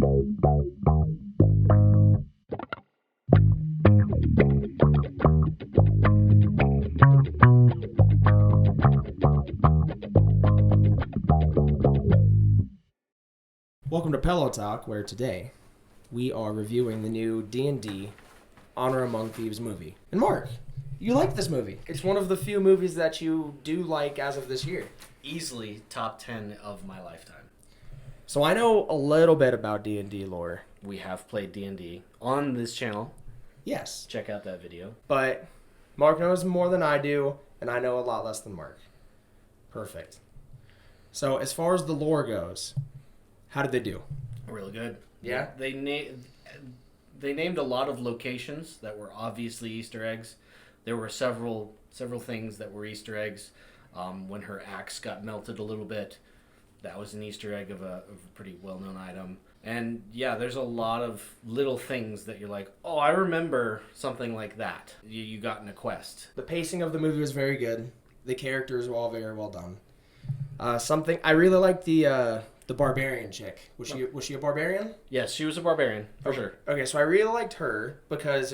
Welcome to Pillow Talk, where today we are reviewing the new D&D Honor Among Thieves movie. And Mark, you like this movie. It's one of the few movies that you do like as of this year. Easily top 10 of my lifetime. So I know a little bit about D&D lore. We have played D&D on this channel. Yes. Check out that video. But Mark knows more than I do, and I know a lot less than Mark. Perfect. So as far as the lore goes, how did they do? Really good. Yeah? They named a lot of locations that were obviously Easter eggs. There were several things that were Easter eggs. When her axe got melted a little bit, that was an Easter egg of a pretty well-known item. And yeah, there's a lot of little things that you're like, oh, I remember something like that. You got in a quest. The pacing of the movie was very good. The characters were all very well done. I really liked the barbarian chick. Was she a barbarian? Yes, she was a barbarian, for sure. Okay, so I really liked her because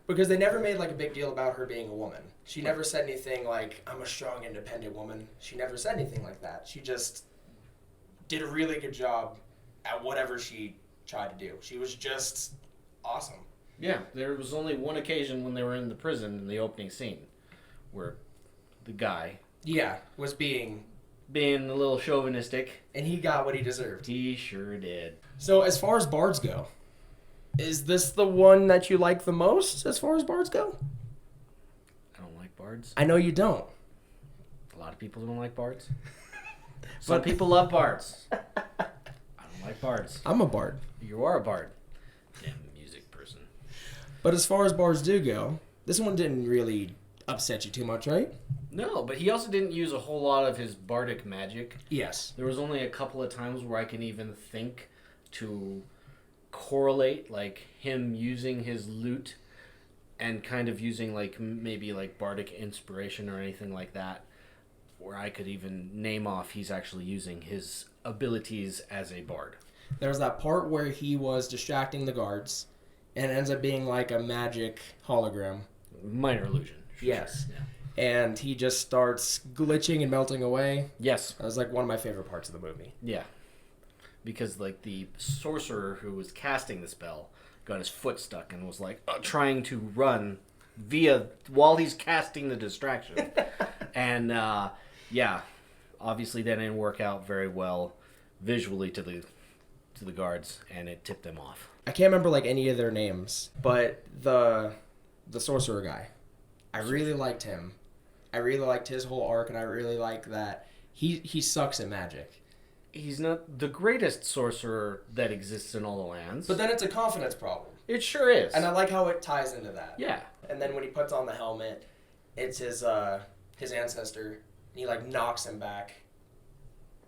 they never made like a big deal about her being a woman. She never said anything like, I'm a strong, independent woman. She never said anything like that. She just did a really good job at whatever she tried to do. She was just awesome. Yeah, there was only one occasion when they were in the prison in the opening scene where the guy... Yeah, was being a little chauvinistic. And he got what he deserved. He sure did. So as far as bards go, is this the one that you like the most as far as bards go? I don't like bards. I know you don't. A lot of people don't like bards. Some people love bards. I don't like bards. I'm a bard. You are a bard. Damn music person. But as far as bards do go, this one didn't really upset you too much, right? No, but he also didn't use a whole lot of his bardic magic. Yes. There was only a couple of times where I can even think to correlate, like, him using his lute and kind of using, like, maybe, like, bardic inspiration or anything like that, where I could even name off he's actually using his abilities as a bard. There was that part where he was distracting the guards, and it ends up being like a magic hologram. Minor illusion. Yes. Sure. Yeah. And he just starts glitching and melting away. Yes. That was like one of my favorite parts of the movie. Yeah. Because like the sorcerer who was casting the spell got his foot stuck and was like trying to run while he's casting the distraction. And yeah, obviously that didn't work out very well visually to the guards, and it tipped them off. I can't remember like any of their names, but the sorcerer guy, I really liked him. I really liked his whole arc, and I really like that he sucks at magic. He's not the greatest sorcerer that exists in all the lands. But then it's a confidence problem. It sure is. And I like how it ties into that. Yeah. And then when he puts on the helmet, it's his ancestor, and he like knocks him back.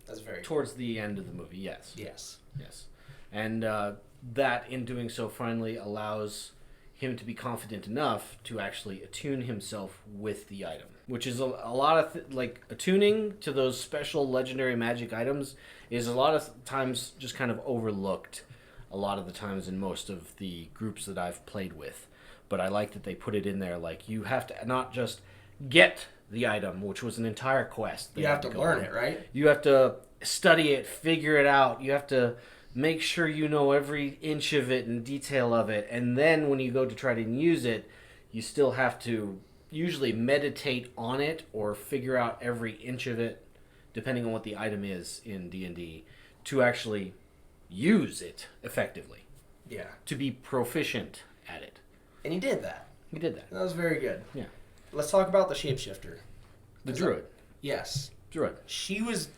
That's very towards the end of the movie, yes. Yes. Yes. And that, in doing so, finally allows him to be confident enough to actually attune himself with the item, which is a lot of like attuning to those special legendary magic items is a lot of times just kind of overlooked a lot of the times in most of the groups that I've played with. But I like that they put it in there, like you have to not just get the item, which was an entire quest. You have to learn it, right? You have to study it, figure it out. You have to make sure you know every inch of it and detail of it. And then when you go to try to use it, you still have to usually meditate on it or figure out every inch of it, depending on what the item is in D&D, to actually use it effectively. Yeah. To be proficient at it. And he did that. He did that. That was very good. Yeah. Let's talk about the shapeshifter. The druid. Yes. Druid. She was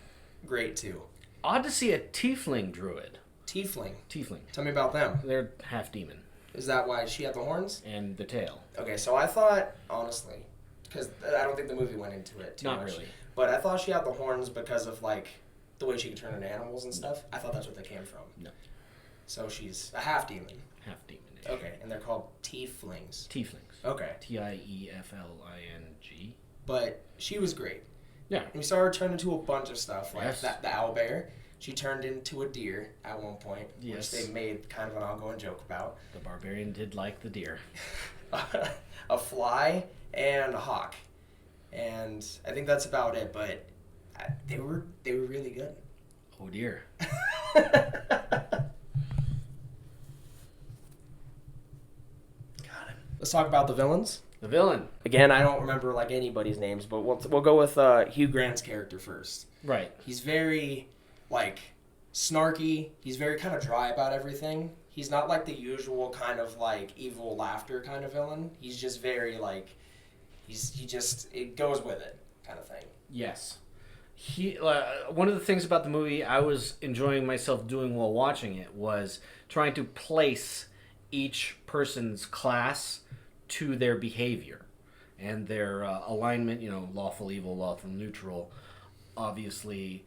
great too. Odd to see a tiefling druid. Tiefling. Tell me about them. They're half demon. Is that why she had the horns? And the tail. Okay, so I thought, honestly, because I don't think the movie went into it too much. Not really. But I thought she had the horns because of, like, the way she could turn into animals and stuff. I thought that's what they came from. No. So she's a half demon. Half demon. Okay, and they're called tieflings. Tieflings. Okay. Tiefling. But she was great. Yeah. And we saw her turn into a bunch of stuff, like yes. the owlbear. She turned into a deer at one point, Yes. which they made kind of an ongoing joke about. The barbarian did like the deer. A fly and a hawk, and I think that's about it. But they were really good. Oh dear. Let's talk about the villains. The villain. Again, I don't remember like anybody's names, but we'll go with Hugh Grant's character first. Right. He's very like snarky. He's very kind of dry about everything. He's not like the usual kind of like evil laughter kind of villain. He's just very like it goes with it kind of thing. Yes. One of the things about the movie I was enjoying myself doing while watching it was trying to place each person's class to their behavior and their alignment, lawful evil, lawful neutral. Obviously,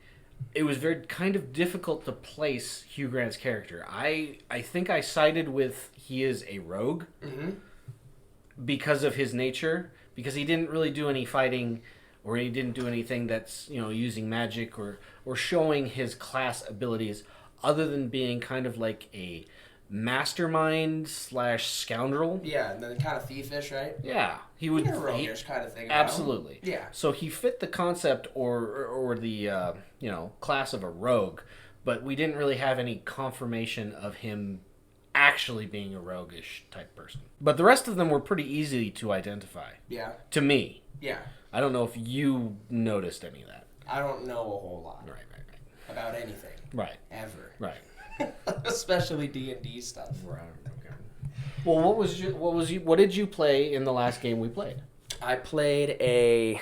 it was very kind of difficult to place Hugh Grant's character. I think I sided with he is a rogue because of his nature, because he didn't really do any fighting or he didn't do anything that's, using magic or showing his class abilities other than being kind of like a mastermind / scoundrel. Yeah, and then kind of thievish, right? Yeah, he would roguish kind of thing. Absolutely. Yeah. So he fit the concept or the class of a rogue, but we didn't really have any confirmation of him actually being a roguish type person. But the rest of them were pretty easy to identify. Yeah. To me. Yeah. I don't know if you noticed any of that. I don't know a whole lot. Right. About anything. Right. Ever. Right. Especially D&D stuff. Right. Okay. Well, what did you play in the last game we played? I played a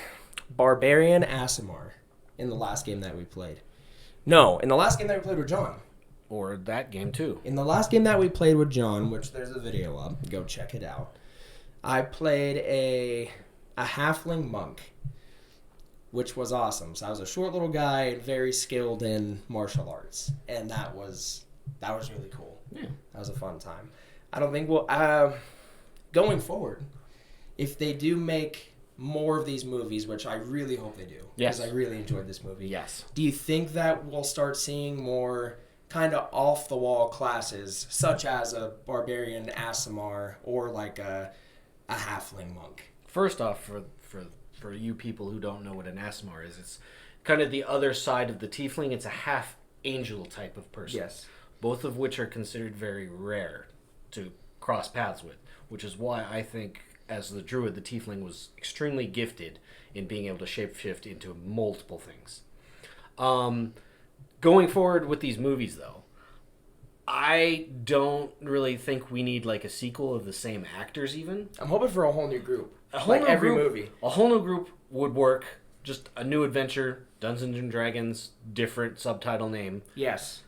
barbarian Aasimar in the last game that we played. No, in the last game that we played with John. Or that game too. In the last game that we played with John, which there's a video of, go check it out. I played a halfling monk, which was awesome. So I was a short little guy, very skilled in martial arts, and that was really cool. Yeah. That was a fun time. I don't think going forward, if they do make more of these movies, which I really hope they do, because I really enjoyed this movie. Yes. Do you think that we'll start seeing more kind of off the wall classes, such as a barbarian Aasimar or like a halfling monk? First off, for you people who don't know what an Aasimar is, it's kind of the other side of the tiefling. It's a half angel type of person. Yes. Both of which are considered very rare to cross paths with, which is why I think as the druid, the tiefling was extremely gifted in being able to shapeshift into multiple things. Going forward with these movies, though, I don't really think we need like a sequel of the same actors even. I'm hoping for a whole new group. A whole like new every group, movie. A whole new group would work. Just a new adventure, Dungeons and Dragons, different subtitle name. Yes.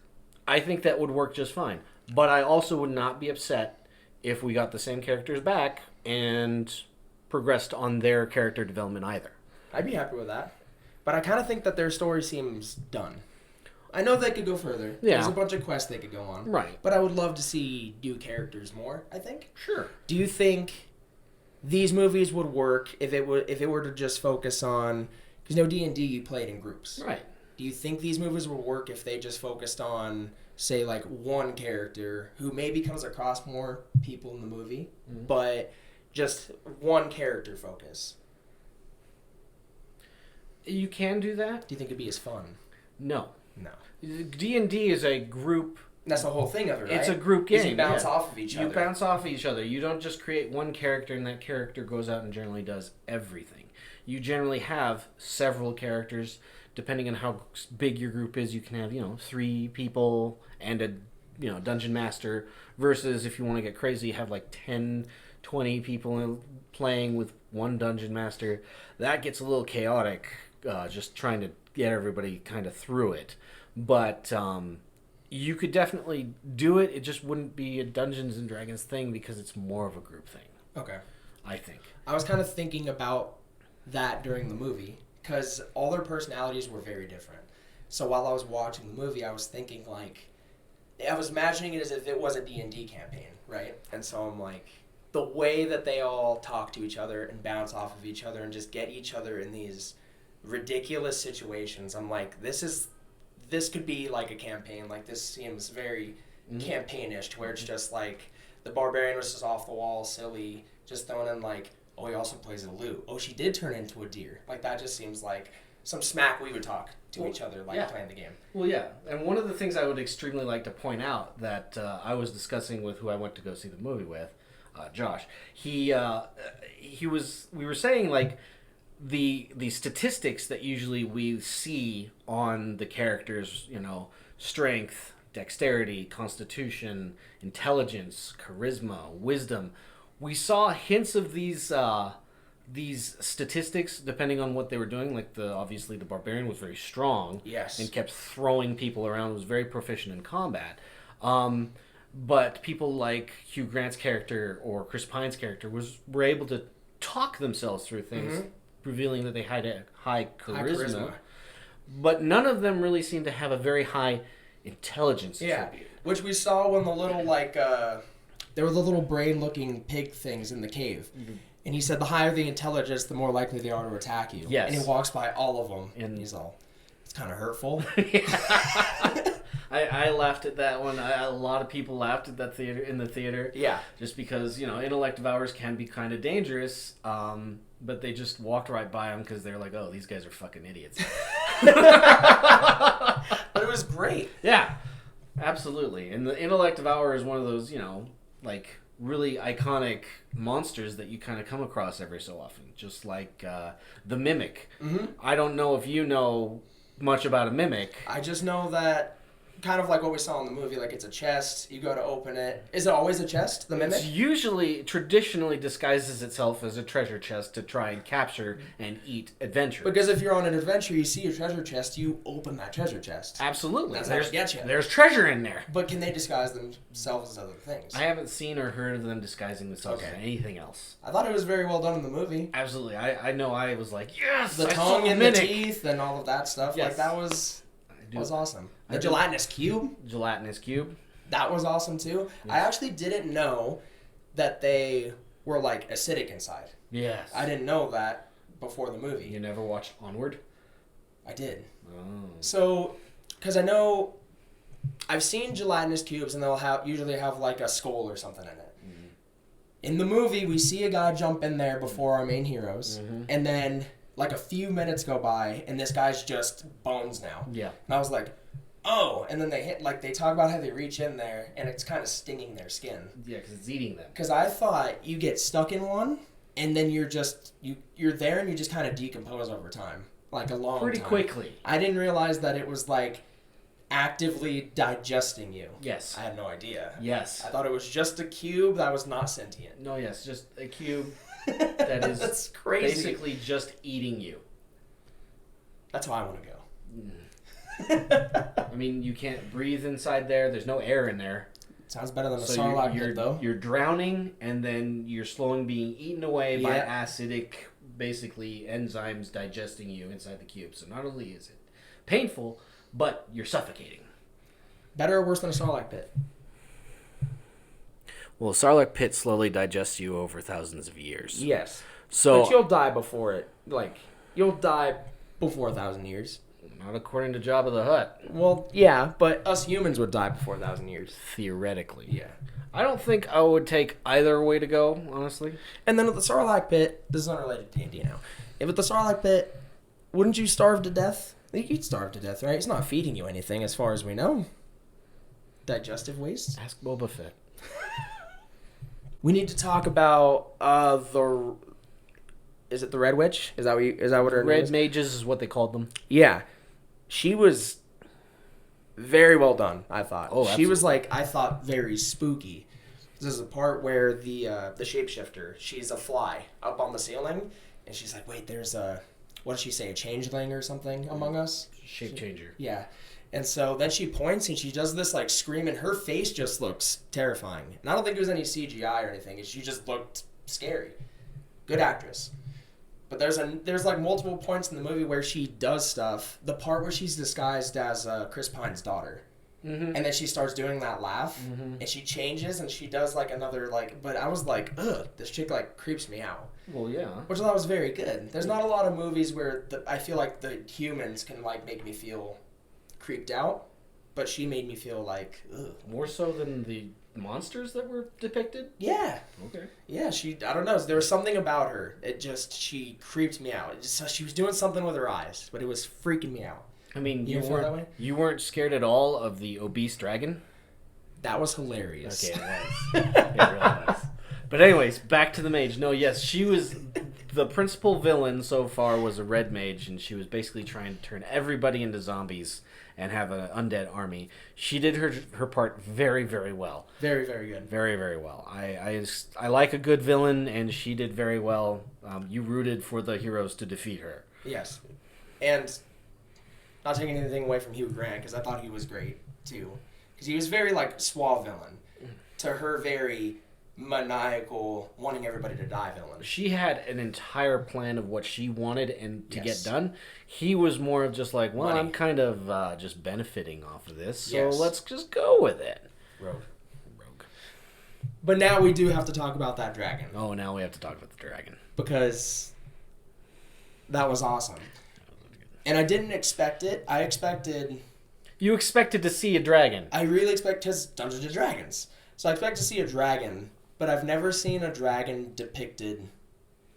I think that would work just fine. But I also would not be upset if we got the same characters back and progressed on their character development either. I'd be happy with that. But I kind of think that their story seems done. I know they could go further. Yeah. There's a bunch of quests they could go on. Right. But I would love to see new characters more, I think. Sure. Do you think these movies would work if it were to just focus on, because D&D you played in groups. Right. Do you think these movies would work if they just focused on, say, like one character who maybe comes across more people in the movie, but just one character focus? You can do that? Do you think it'd be as fun? No. No. D&D is a group. That's the whole thing of it, right? It's a group game. You bounce off of each other. You bounce off each other. You don't just create one character and that character goes out and generally does everything. You generally have several characters. Depending on how big your group is, you can have, 3 people and a, dungeon master, versus if you want to get crazy, you have like 10, 20 people playing with one dungeon master. That gets a little chaotic, just trying to get everybody kind of through it. But you could definitely do it. It just wouldn't be a Dungeons and Dragons thing because it's more of a group thing. Okay. I think. I was kind of thinking about that during the movie because all their personalities were very different. So while I was watching the movie, I was thinking I was imagining it as if it was a D&D campaign, right? And so I'm like, the way that they all talk to each other and bounce off of each other and just get each other in these ridiculous situations, I'm like, this is this could be like a campaign. Like this seems very campaignish, to where it's just like the barbarian was just off the wall, silly, just throwing in like, oh, he also plays a lute. Oh, she did turn into a deer. Like that just seems like some smack we would talk to each other, like playing the game. Well, yeah, and one of the things I would extremely like to point out that I was discussing with who I went to go see the movie with, Josh. We were saying like the statistics that usually we see on the characters, strength, dexterity, constitution, intelligence, charisma, wisdom. We saw hints of these statistics depending on what they were doing. Like obviously the barbarian was very strong, Yes, and kept throwing people around. Was very proficient in combat. But people like Hugh Grant's character or Chris Pine's character were able to talk themselves through things, revealing that they had a high charisma. But none of them really seemed to have a very high intelligence attribute. Which we saw when the little there were the little brain-looking pig things in the cave. Mm-hmm. And he said the higher the intelligence, the more likely they are to attack you. Yes. And he walks by all of them, and he's all, it's kind of hurtful. I laughed at that one. A lot of people laughed at that in the theater. Yeah. Just because, intellect devourers can be kind of dangerous, but they just walked right by them because they're like, oh, these guys are fucking idiots. But it was great. Yeah, absolutely. And the intellect devourer is one of those, really iconic monsters that you kind of come across every so often. Just like the mimic. Mm-hmm. I don't know if you know much about a mimic. I just know that, kind of like what we saw in the movie, like it's a chest, you go to open it. Is it always a chest, the mimic? It's usually traditionally disguises itself as a treasure chest to try and capture and eat adventurers. Because if you're on an adventure, you see a treasure chest, you open that treasure chest. Absolutely. That's how they get you. There's treasure in there. But can they disguise themselves as other things? I haven't seen or heard of them disguising themselves as anything else. I thought it was very well done in the movie. Absolutely. I know I was like, yes! The tongue and the teeth and all of that stuff. Yes. Like, that was awesome. The gelatinous cube. That was awesome too. Yes. I actually didn't know that they were like acidic inside. Yes. I didn't know that before the movie. You never watched Onward? I did. Oh. So, because I know I've seen gelatinous cubes and they'll usually have like a skull or something in it. Mm-hmm. In the movie, we see a guy jump in there before our main heroes, and then like a few minutes go by and this guy's just bones now. Yeah. And I was like, oh, and then they talk about how they reach in there and it's kind of stinging their skin. Yeah, because it's eating them. Because I thought you get stuck in one and then you're there and you just kind of decompose over time, like a long pretty time. Quickly. I didn't realize that it was like actively digesting you. Yes. I had no idea. Yes. I thought it was just a cube that was not sentient. No, yes, just a cube that is That's crazy. Basically just eating you. That's how I want to go. I mean, you can't breathe inside there. There's no air in there. Sounds better than a Sarlacc pit, though. You're drowning, and then you're slowly being eaten away by acidic, basically, enzymes digesting you inside the cube. So not only is it painful, but you're suffocating. Better or worse than a Sarlacc pit? Well, a Sarlacc pit slowly digests you over thousands of years. Yes. So, but you'll die before it. Like, you'll die before 1,000 years. Not according to Jabba the Hutt. Well, yeah, but us humans would die before 1,000 years. Theoretically. Yeah. I don't think I would take either way to go, honestly. And then with the Sarlacc pit, this is unrelated to D&D now. If with the Sarlacc pit, wouldn't you starve to death? I think you'd starve to death, right? It's not feeding you anything as far as we know. Digestive waste? Ask Boba Fett. We need to talk about is it the Red Witch? Is that what her name is? Red Mages is what they called them. Yeah. She was very well done, I thought. Oh, absolutely. She was I thought very spooky. This is a part where the shapeshifter, she's a fly up on the ceiling, and she's like, wait, there's what did she say, a changeling or something among us? Shape changer. Yeah. And so then she points and she does this scream, and her face just looks terrifying. And I don't think it was any CGI or anything. She just looked scary. Good actress. But there's multiple points in the movie where she does stuff. The part where she's disguised as Chris Pine's daughter. Mm-hmm. And then she starts doing that laugh, and she changes and she does another but I was like, ugh, this chick creeps me out. Well, yeah. Which I thought was very good. There's not a lot of movies where I feel like the humans can make me feel creeped out, but she made me feel like, ugh. More so than the monsters that were depicted? Yeah. Okay. Yeah, I don't know. There was something about her. She creeped me out. She was doing something with her eyes, but it was freaking me out. I mean, that way? you weren't scared at all of the obese dragon? That was hilarious. Okay, it was. It really was. But anyways, back to the mage. No, yes, she was... The principal villain so far was a red mage, and she was basically trying to turn everybody into zombies and have an undead army. She did her part very, very well. Very, very good. Very, very well. I like a good villain, and she did very well. You rooted for the heroes to defeat her. Yes. And not taking anything away from Hugh Grant, because I thought he was great, too. Because he was very, like, suave villain. To her, very maniacal, wanting everybody to die villain. She had an entire plan of what she wanted and to Yes. get done. He was more of just like, well, Money. I'm kind of just benefiting off of this, so Yes. let's just go with it. Rogue. But now we do have to talk about that dragon. Oh, now we have to talk about the dragon. Because that was awesome. And I didn't expect it. You expected to see a dragon. I really expect, because Dungeons and Dragons. So I expect to see a dragon, but I've never seen a dragon depicted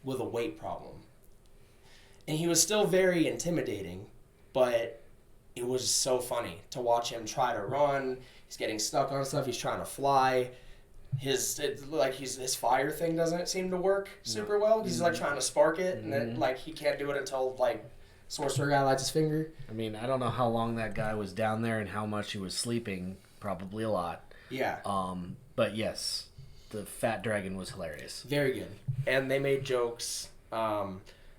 with a weight problem. And he was still very intimidating, but it was so funny to watch him try to run. He's getting stuck on stuff. He's trying to fly. His fire thing doesn't seem to work super well. He's like trying to spark it, and then like he can't do it until like sorcerer guy lights his finger. I mean, I don't know how long that guy was down there and how much he was sleeping. Probably a lot. Yeah. But yes, the fat dragon was hilarious. Very good. And they made jokes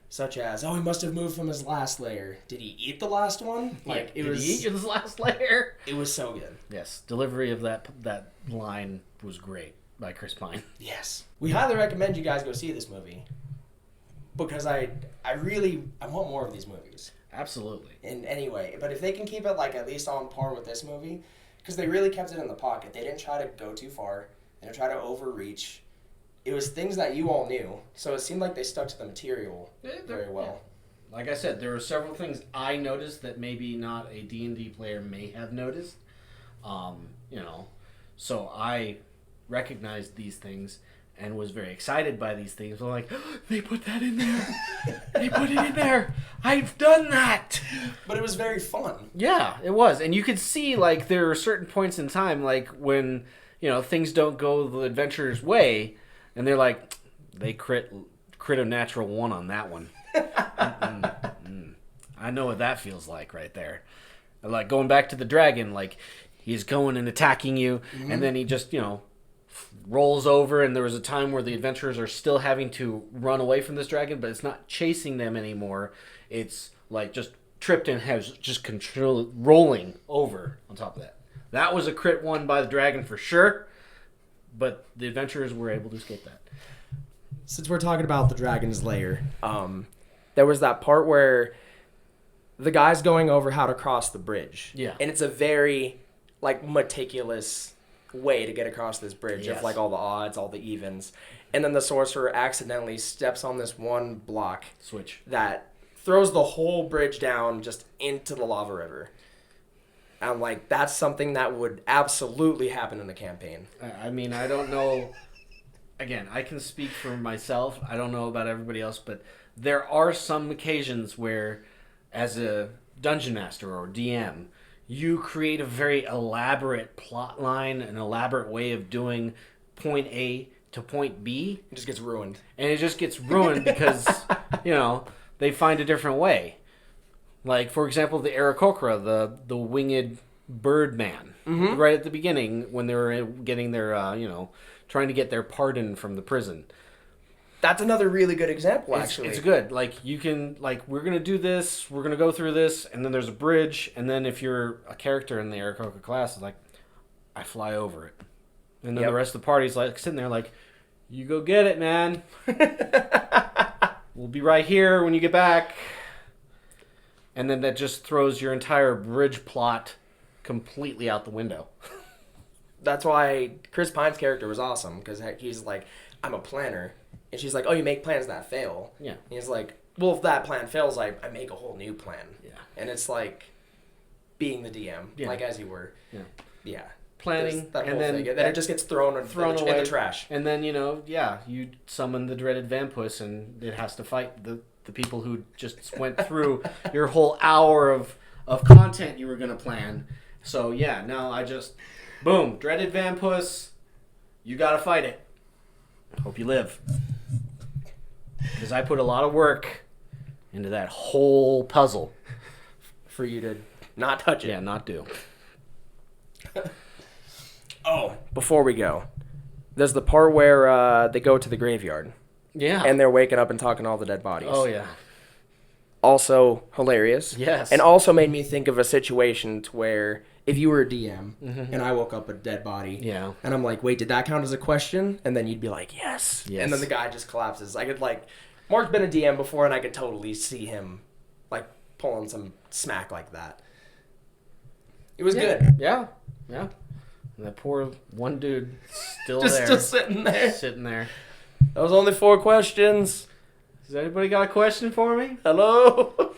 such as, "Oh, he must have moved from his last lair. Did he eat the last one?" Like it Did was. he eat his last layer? It was so good. Yes, delivery of that line was great by Chris Pine. Yes. We highly recommend you guys go see this movie because I want more of these movies. Absolutely. In any way, but if they can keep it like at least on par with this movie, because they really kept it in the pocket. They didn't try to go too far. They didn't try to overreach. It was things that you all knew, so it seemed like they stuck to the material very well. Yeah. Like I said, there were several things I noticed that maybe not a D&D player may have noticed. So I recognized these things and was very excited by these things. I'm like, oh, they put that in there. They put it in there. I've done that. But it was very fun. Yeah, it was. And you could see, like, there are certain points in time, like, when, things don't go the adventurer's way, and they're like, they crit a natural 1 on that one. I know what that feels like right there. Like, going back to the dragon, like, he's going and attacking you, and then he just, rolls over, and there was a time where the adventurers are still having to run away from this dragon, but it's not chasing them anymore. It's, like, just tripped and has just rolling over on top of that. That was a crit 1 by the dragon for sure, but the adventurers were able to escape that. Since we're talking about the dragon's lair, there was that part where the guy's going over how to cross the bridge. Yeah. And it's a very, like, meticulous way to get across this bridge Yes. of, like, all the odds, all the evens. And then the sorcerer accidentally steps on this one block Switch. that throws the whole bridge down just into the lava river. I'm like, that's something that would absolutely happen in the campaign. I mean, I don't know. Again, I can speak for myself. I don't know about everybody else, but there are some occasions where, as a dungeon master or DM, you create a very elaborate plot line, an elaborate way of doing point A to point B. It just gets ruined. And it just gets ruined because, they find a different way. Like, for example, the Aarakocra, the winged bird man, right at the beginning when they were getting their, trying to get their pardon from the prison. That's another really good example, actually. It's good. Like, you can, like, we're going to do this, we're going to go through this, and then there's a bridge, and then if you're a character in the Aarakocra class, it's like, I fly over it. And then the rest of the party's like sitting there like, you go get it, man. We'll be right here when you get back. And then that just throws your entire bridge plot completely out the window. That's why Chris Pine's character was awesome, because he's like, I'm a planner. And she's like, oh, you make plans that fail. Yeah. And he's like, well, if that plan fails, I make a whole new plan. Yeah. And it's like, being the DM, Yeah. like as you were. Yeah. Yeah. Planning, That and whole then thing. Then it just gets thrown in away the trash. And then, you summon the dreaded Vampus, and it has to fight the people who just went through your whole hour of content you were going to plan. So, yeah, now I just, boom, dreaded Vampus, you got to fight it. Hope you live. Because I put a lot of work into that whole puzzle. For you to not touch it. Yeah, not do. Oh, before we go, there's the part where they go to the graveyard. Yeah. And they're waking up and talking to all the dead bodies. Oh, yeah. Also hilarious. Yes. And also made me think of a situation to where if you were a DM and I woke up a dead body. Yeah. And I'm like, wait, did that count as a question? And then you'd be like, yes. Yes. And then the guy just collapses. I could Mark's been a DM before and I could totally see him pulling some smack like that. It was good. Yeah. Yeah. And that poor one dude still there. Just sitting there. Sitting there. That was only 4 questions. Has anybody got a question for me? Hello?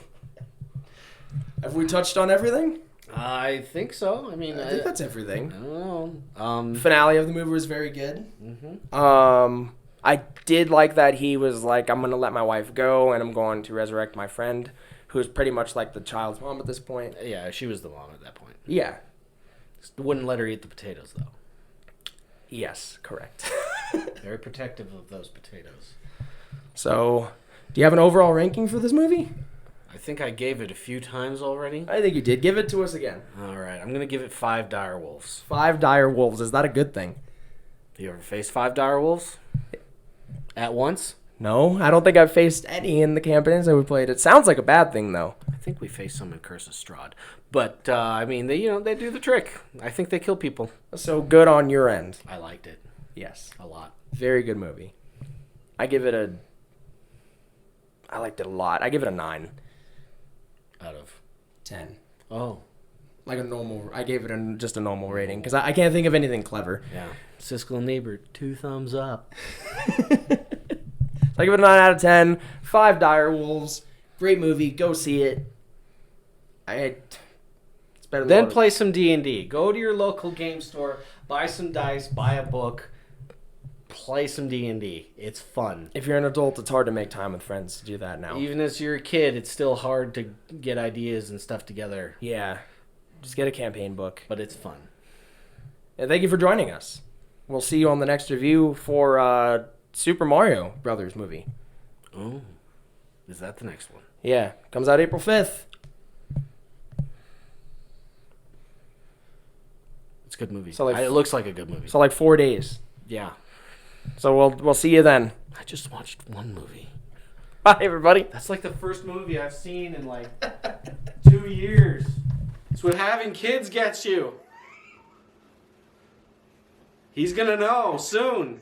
Have we touched on everything? I think so. I mean, I think that's everything. I don't know. Finale of the movie was very good. Mm-hmm. I did like that he was like, I'm going to let my wife go and I'm going to resurrect my friend, who's pretty much like the child's mom at this point. Yeah, she was the mom at that point. Yeah. Wouldn't let her eat the potatoes, though. Yes, correct. Very protective of those potatoes. So, do you have an overall ranking for this movie? I think I gave it a few times already. I think you did. Give it to us again. All right, I'm going to give it 5 dire wolves. 5 dire wolves. Is that a good thing? You ever faced 5 dire wolves? At once? No, I don't think I've faced any in the campaigns that we played. It sounds like a bad thing, though. I think we faced some in Curse of Strahd. But, I mean, they do the trick. I think they kill people. So, good on your end. I liked it. Yes. A lot. Very good movie. I liked it a lot. I give it a 9. Out of 10. Oh. Like a normal. I gave it just a normal rating because I can't think of anything clever. Yeah. Siskel and Ebert, 2 thumbs up. I give it a 9 out of 10. 5 dire wolves. Great movie. Go see it. It's better than Then play some D&D. Go to your local game store, buy some dice, buy a book, play some D&D. It's fun. If you're an adult, it's hard to make time with friends to do that now. Even as you're a kid, it's still hard to get ideas and stuff together. Yeah. Just get a campaign book. But it's fun. And thank you for joining us. We'll see you on the next review for Super Mario Brothers movie. Oh. Is that the next one? Yeah. Comes out April 5th. It's a good movie. So It looks like a good movie. So 4 days. Yeah. So we'll see you then. I just watched one movie. Bye, everybody. That's like the first movie I've seen in 2 years. It's what having kids gets you. He's gonna know soon.